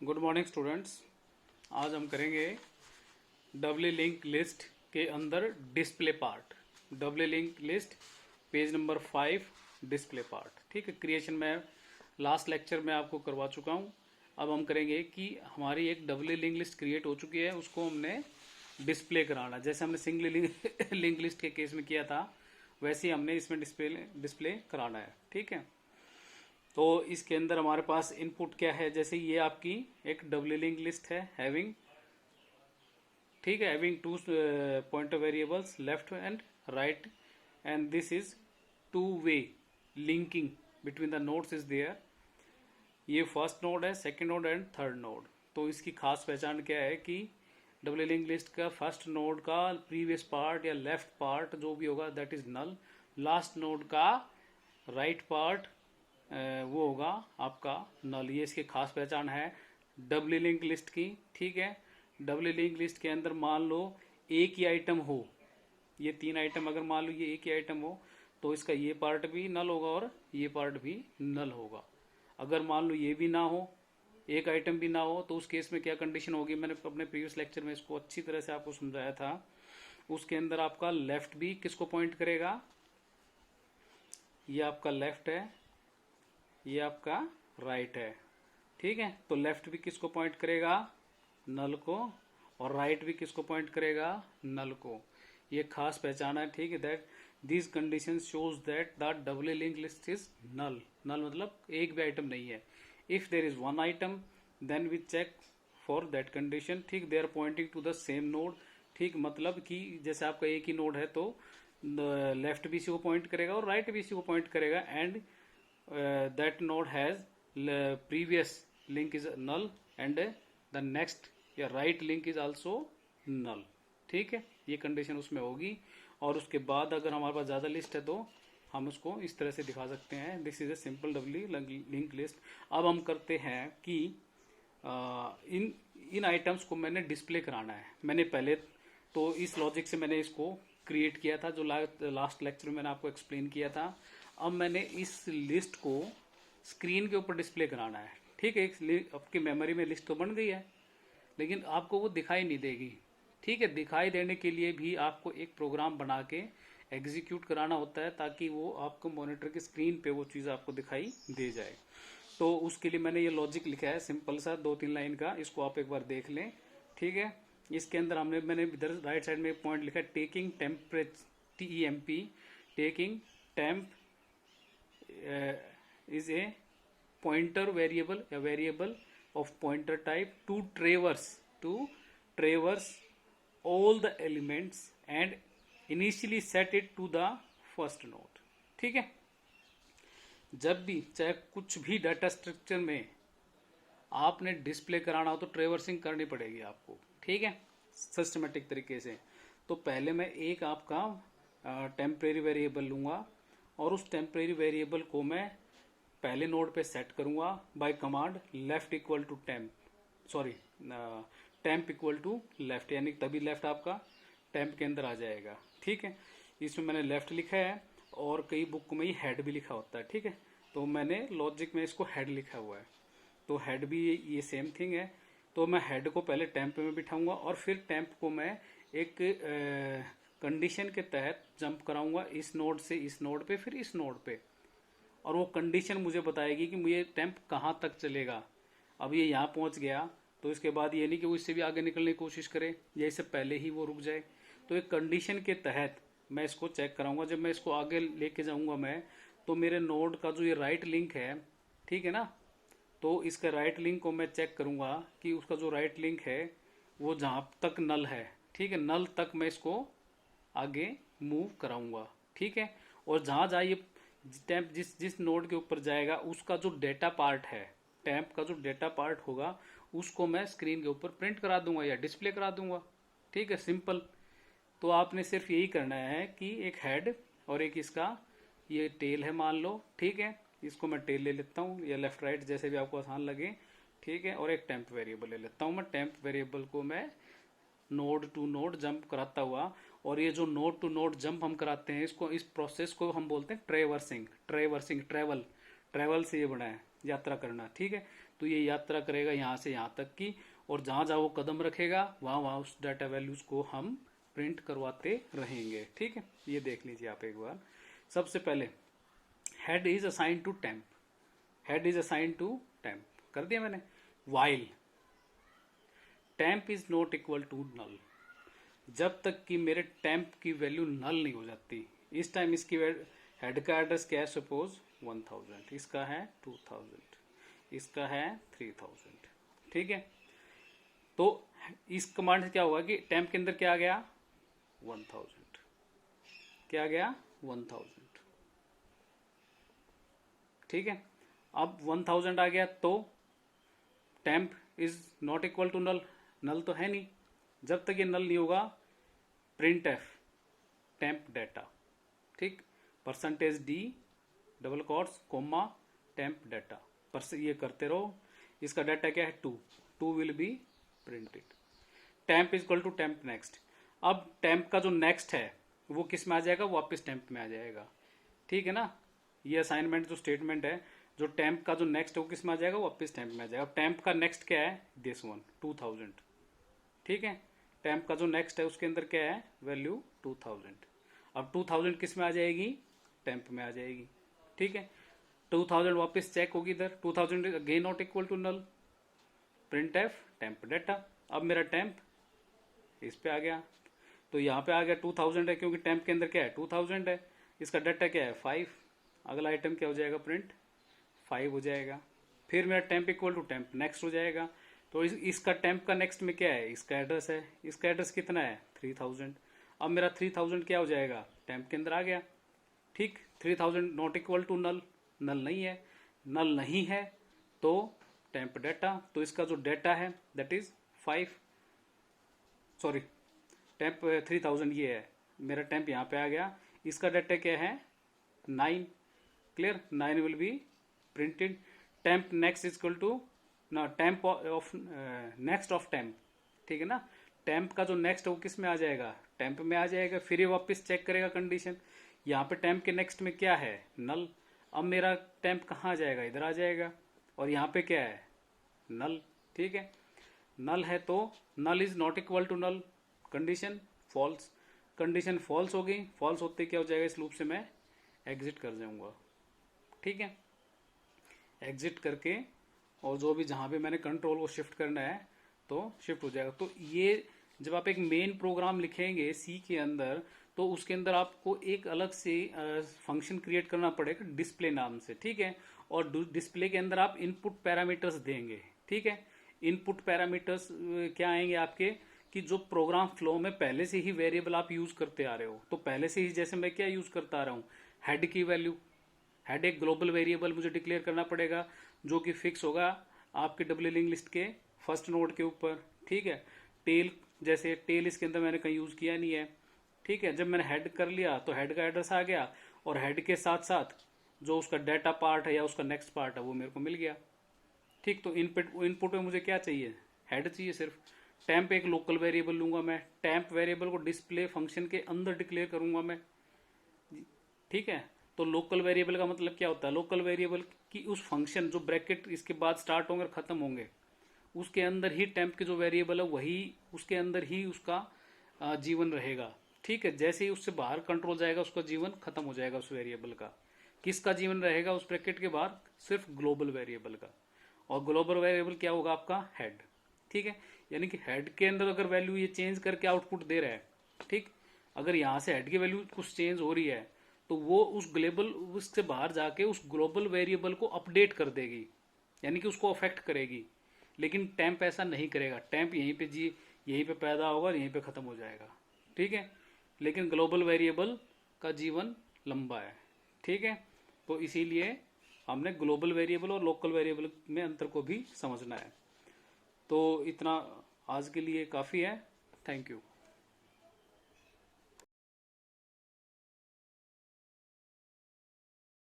Good morning students. आज हम करेंगे डबली लिंक लिस्ट के अंदर display part. Doubly link list page number 5 display part. ठीक है, क्रिएशन में लास्ट लेक्चर में आपको करवा चुका हूँ। अब हम करेंगे कि हमारी एक डबली लिंक लिस्ट क्रिएट हो चुकी है, उसको हमने डिस्प्ले कराना। जैसे हमने सिंगल लिंक लिस्ट के केस में किया था, वैसे ही हमने इसमें डिस्प्ले कराना है। ठीक है, तो इसके अंदर हमारे पास इनपुट क्या है। जैसे ये आपकी एक डबली लिंक लिस्ट है हैविंग, ठीक है, having two pointer variables left and right, and this is two way linking between the nodes is there. ये फर्स्ट नोड है, second node and third node. तो इसकी खास पहचान क्या है कि डबली लिंक लिस्ट का फर्स्ट नोड का प्रीवियस पार्ट या लेफ्ट पार्ट जो भी होगा that is null. Last node का राइट पार्ट वो होगा आपका नल। ये इसकी खास पहचान है डबली लिंक लिस्ट की। ठीक है, डबली लिंक लिस्ट के अंदर मान लो एक ही आइटम हो, ये तीन आइटम अगर मान लो ये एक ही आइटम हो तो इसका ये पार्ट भी नल होगा और ये पार्ट भी नल होगा। अगर मान लो ये भी ना हो, एक आइटम भी ना हो, तो उस केस में क्या कंडीशन होगी। मैंने अपने प्रीवियस लेक्चर में इसको अच्छी तरह से आपको समझाया था। उसके अंदर आपका लेफ्ट भी किसको पॉइंट करेगा, ये आपका लेफ्ट है, ये आपका राइट है। ठीक है, तो लेफ्ट भी किसको पॉइंट करेगा, नल को, और राइट भी किसको पॉइंट करेगा, नल को। ये खास पहचान है। ठीक है, that this condition shows that the doubly link list is null. Null मतलब एक भी आइटम नहीं है। If there is one item then we check for that condition. ठीक, they are pointing to the same node. ठीक, मतलब कि जैसे आपका एक ही नोड है तो लेफ्ट भी इसी को पॉइंट करेगा और राइट भी इसी को पॉइंट करेगा, and that node has previous link is null and the next या right link is also null। ठीक है, ये कंडीशन उसमें होगी। और उसके बाद अगर हमारे पास ज़्यादा लिस्ट है तो हम उसको इस तरह से दिखा सकते हैं। This is a simple doubly link list. अब हम करते हैं कि इन आइटम्स को मैंने डिस्प्ले कराना है। मैंने पहले तो इस लॉजिक से मैंने इसको क्रिएट किया था, जो लास्ट लेक्चर में मैंने आपको एक्सप्लेन किया था। अब मैंने इस लिस्ट को स्क्रीन के ऊपर डिस्प्ले कराना है। ठीक है, आपकी मेमोरी में लिस्ट तो बन गई है, लेकिन आपको वो दिखाई नहीं देगी। ठीक है, दिखाई देने के लिए भी आपको एक प्रोग्राम बना के एग्जीक्यूट कराना होता है, ताकि वो आपको मॉनिटर की स्क्रीन पे वो चीज़ आपको दिखाई दे जाए। तो उसके लिए मैंने ये लॉजिक लिखा है, सिंपल सा 2-3 लाइन का। इसको आप एक बार देख लें। ठीक है, इसके अंदर मैंने इधर राइट साइड में एक पॉइंट लिखा है, taking temperature, TEMP, taking temp is a pointer variable, a variable of pointer type to traverse all the elements and initially set it to the first node। ठीक है, जब भी चाहे कुछ भी डाटा स्ट्रक्चर में आपने डिस्प्ले कराना हो तो ट्रेवर्सिंग करनी पड़ेगी आपको। ठीक है, सिस्टमेटिक तरीके से। तो पहले मैं एक आपका टेम्परेरी वेरिएबल लूंगा और उस टेम्परेरी वेरिएबल को मैं पहले नोड पे सेट करूंगा by command left equal to temp, sorry temp equal to left, यानी तभी लेफ्ट आपका टेम्प के अंदर आ जाएगा। ठीक है, इसमें मैंने लेफ्ट लिखा है और कई बुक में ये हेड भी लिखा होता है। ठीक है, तो मैंने लॉजिक में इसको हेड लिखा हुआ है, तो हेड भी ये सेम थिंग है। तो मैं हेड को पहले टेम्प में बिठाऊंगा और फिर टेम्प को मैं एक कंडीशन के तहत जंप कराऊंगा इस नोड से इस नोड पे, फिर इस नोड पे, और वो कंडीशन मुझे बताएगी कि मुझे टेम्प कहाँ तक चलेगा। अब ये यहाँ पहुँच गया तो इसके बाद ये नहीं कि वो इससे भी आगे निकलने की कोशिश करे या इससे पहले ही वो रुक जाए। तो एक कंडीशन के तहत मैं इसको चेक कराऊंगा। जब मैं इसको आगे लेके जाऊंगा मैं, तो मेरे नोड का जो ये राइट लिंक है, ठीक है ना, तो इसका राइट लिंक को मैं चेक करूंगा कि उसका जो राइट लिंक है वो जहाँ तक नल है, ठीक है, नल तक मैं इसको आगे मूव कराऊंगा। ठीक है, और जहाँ जहाँ ये टैंप जिस जिस नोड के ऊपर जाएगा उसका जो डेटा पार्ट है, टैंप का जो डेटा पार्ट होगा उसको मैं स्क्रीन के ऊपर प्रिंट करा दूंगा या डिस्प्ले करा दूंगा। ठीक है, सिंपल। तो आपने सिर्फ यही करना है कि एक हेड और एक इसका ये टेल है मान लो। ठीक है, इसको मैं टेल ले लेता हूँ या लेफ्ट राइट जैसे भी आपको आसान लगे। ठीक है, और एक टेम्प वेरिएबल ले लेता हूँ मैं। टेम्प वेरिएबल को मैं नोड टू नोड जंप कराता हुआ, और ये जो नोड टू नोड जंप हम कराते हैं इसको, इस प्रोसेस को हम बोलते हैं ट्रेवर्सिंग। ट्रेवल से ये बना है, यात्रा करना। ठीक है, तो ये यात्रा करेगा यहाँ से यहाँ तक की, और जहाँ जहाँ वो कदम रखेगा वहाँ वहाँ उस डाटा वैल्यूज को हम प्रिंट करवाते रहेंगे। ठीक है, ये देख लीजिए आप एक बार। सबसे पहले head is assign to temp, head is assign to temp कर दिया मैंने। While temp is not equal to null, जब तक कि मेरे टेम्प की वैल्यू नल नहीं हो जाती, इस टाइम इसकी हेड का एड्रेस क्या है, सपोज 1000, इसका है 2000, इसका है 3000। ठीक है, तो इस कमांड से क्या हुआ कि टेम्प के अंदर क्या आ गया 1000, क्या आ गया 1000। ठीक है, अब 1000 आ गया तो temp is not equal to null, null तो है नहीं। जब तक ये नल नहीं होगा प्रिंट एफ टेम्प डाटा, ठीक, percentage d double quotes comma temp data, पर ये करते रहो। इसका डाटा क्या है 2 will be printed. Temp is equal to temp next. अब टेम्प का जो नेक्स्ट है वो किस में आ जाएगा, वापस टेम्प में आ जाएगा। ठीक है ना, ये असाइनमेंट जो स्टेटमेंट है, जो टेम्प का जो नेक्स्ट है वो किस में आ जाएगा, वापस टेम्प में आ जाएगा। अब टेम्प का नेक्स्ट क्या है, दिस वन 2000। ठीक है, टेम्प का जो नेक्स्ट है उसके अंदर क्या है, वैल्यू 2000। अब 2000 किस में आ जाएगी, टेम्प में आ जाएगी। ठीक है, 2000 वापस चेक होगी इधर, 2000 again not equal to null, print f temp data. अब मेरा टेम्प इस पे आ गया, तो यहाँ पे आ गया 2000 है, क्योंकि टेम्प के अंदर क्या है 2000 है, इसका डाटा क्या है 5। अगला आइटम क्या हो जाएगा, प्रिंट 5 हो जाएगा। फिर मेरा temp equal to temp next हो जाएगा, तो इसका टेम्प का नेक्स्ट में क्या है, इसका एड्रेस है, इसका एड्रेस कितना है 3000। अब मेरा 3000 क्या हो जाएगा, टेम्प के अंदर आ गया। ठीक, 3000 नॉट इक्वल टू नल, नल नहीं है, नल नहीं है तो टेम्प डाटा, तो इसका जो डाटा है दैट इज 5, सॉरी टेम्प 3000 ये है, मेरा टेम्प यहाँ पे आ गया। इसका डाटा क्या है 9, clear, 9 will be printed. Temp next is equal to ना temp of next of temp. ठीक है ना, टेम्प का जो नेक्स्ट है वो किस में आ जाएगा, टेम्प में आ जाएगा। फिर ये वापस चेक करेगा कंडीशन, यहाँ पे टेम्प के नेक्स्ट में क्या है, नल। अब मेरा टेम्प कहाँ आ जाएगा, इधर आ जाएगा, और यहाँ पे क्या है नल। ठीक है, नल है तो null is not equal to null, condition false. Condition false हो गई, फॉल्स होते क्या हो जाएगा, इस लूप से मैं एग्जिट कर जाऊंगा। ठीक है, एग्जिट करके और जो भी जहां पे मैंने कंट्रोल को शिफ्ट करना है तो शिफ्ट हो जाएगा। तो ये जब आप एक मेन प्रोग्राम लिखेंगे सी के अंदर, तो उसके अंदर आपको एक अलग से फंक्शन क्रिएट करना पड़ेगा डिस्प्ले नाम से। ठीक है, और डिस्प्ले के अंदर आप इनपुट पैरामीटर्स देंगे। ठीक है, इनपुट पैरामीटर्स क्या आएंगे आपके, कि जो प्रोग्राम फ्लो में पहले से ही वेरिएबल आप यूज करते आ रहे हो, तो पहले से ही जैसे मैं क्या यूज करता आ रहा हूँ, हेड की वैल्यू, हेड एक ग्लोबल वेरिएबल मुझे डिक्लेयर करना पड़ेगा जो कि फिक्स होगा आपके डब्ल्यू लिंक लिस्ट के फर्स्ट नोड के ऊपर। ठीक है, टेल, जैसे टेल इसके अंदर मैंने कहीं यूज किया नहीं है। ठीक है, जब मैंने हेड कर लिया तो हेड का एड्रेस आ गया, और हेड के साथ साथ जो उसका डाटा पार्ट है या उसका नेक्स्ट पार्ट है वो मेरे को मिल गया। ठीक, तो इनपुट में मुझे क्या चाहिए, हेड चाहिए सिर्फ। टेम्प एक लोकल वेरिएबल लूंगा मैं, टेम्प वेरिएबल को डिस्प्ले फंक्शन के अंदर डिक्लेयर करूंगा मैं। ठीक है, तो लोकल वेरिएबल का मतलब क्या होता है, लोकल वेरिएबल की उस फंक्शन जो ब्रैकेट इसके बाद स्टार्ट होंगे और खत्म होंगे उसके अंदर ही टेम्प के जो वेरिएबल है वही उसके अंदर ही उसका जीवन रहेगा। ठीक है, जैसे ही उससे बाहर कंट्रोल जाएगा उसका जीवन खत्म हो जाएगा उस वेरिएबल का। किसका जीवन रहेगा उस ब्रैकेट के बाहर, सिर्फ ग्लोबल वेरिएबल का। और ग्लोबल वेरिएबल क्या होगा आपका, हेड। ठीक है, यानी कि हेड के अंदर अगर वैल्यू ये चेंज करके आउटपुट दे रहा है, ठीक, अगर यहाँ से हेड की वैल्यू कुछ चेंज हो रही है तो वो उस ग्लोबल, उससे बाहर जाके उस ग्लोबल वेरिएबल को अपडेट कर देगी, यानी कि उसको अफेक्ट करेगी। लेकिन टेम्प ऐसा नहीं करेगा, टेम्प यहीं पे पैदा होगा और यहीं पे खत्म हो जाएगा। ठीक है, लेकिन ग्लोबल वेरिएबल का जीवन लंबा है। ठीक है, तो इसीलिए हमने ग्लोबल वेरिएबल और लोकल वेरिएबल में अंतर को भी समझना है। तो इतना आज के लिए काफ़ी है। Thank you.